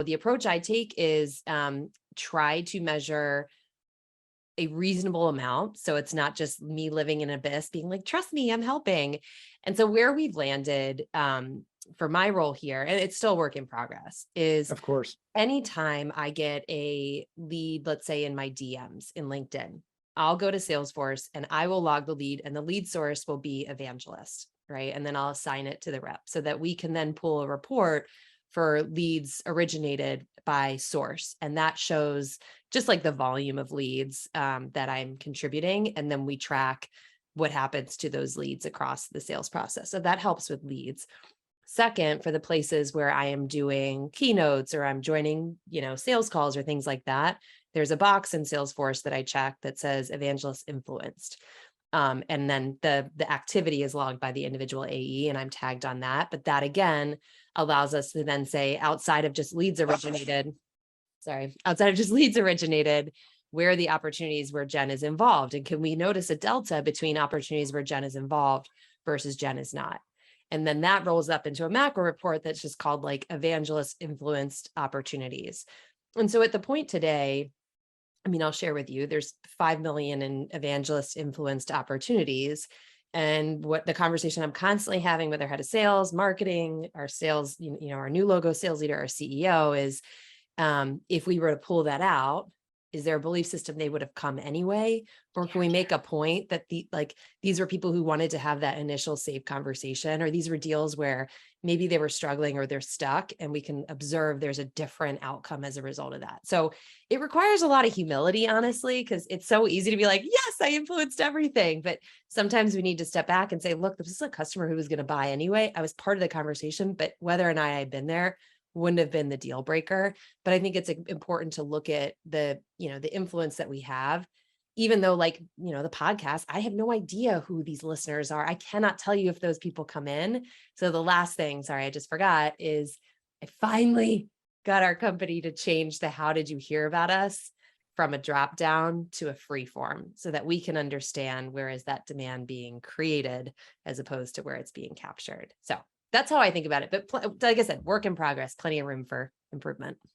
the approach I take is try to measure a reasonable amount. So it's not just me living in an abyss being like, trust me, I'm helping. And so where we've landed for my role here, and it's still a work in progress, is Of course. anytime I get a lead, let's say in my DMs in LinkedIn, I'll go to Salesforce and I will log the lead, and the lead source will be Evangelist, right? And then I'll assign it to the rep so that we can then pull a report for leads originated by source. And that shows just like the volume of leads that I'm contributing. And then we track what happens to those leads across the sales process. So that helps with leads. Second, for the places where I am doing keynotes or I'm joining, sales calls or things like that, there's a box in Salesforce that I check that says Evangelist influenced. And then the activity is logged by the individual AE, and I'm tagged on that. But that again allows us to then say, outside of just leads originated, where are the opportunities where Jen is involved? And can we notice a delta between opportunities where Jen is involved versus Jen is not? And then that rolls up into a macro report that's just called like Evangelist influenced opportunities. And so at the point today, I'll share with you, there's 5 million in Evangelist influenced opportunities. And what the conversation I'm constantly having with our head of sales, marketing, our sales, our new logo sales leader, our CEO is, if we were to pull that out, is there a belief system they would have come anyway? Or can we make a point that these were people who wanted to have that initial safe conversation, or these were deals where maybe they were struggling or they're stuck, and we can observe there's a different outcome as a result of that. So it requires a lot of humility, honestly, because it's so easy to be like, yes, I influenced everything. But sometimes we need to step back and say, look, this is a customer who was going to buy anyway. I was part of the conversation, but whether or not I had been there wouldn't have been the deal breaker. But I think it's important to look at the influence that we have, even though the podcast, I have no idea who these listeners are. I cannot tell you if those people come in. So the last thing, sorry, I just forgot, is I finally got our company to change the how did you hear about us from a drop down to a free form, so that we can understand where is that demand being created as opposed to where it's being captured. So that's how I think about it. But like I said, work in progress, plenty of room for improvement.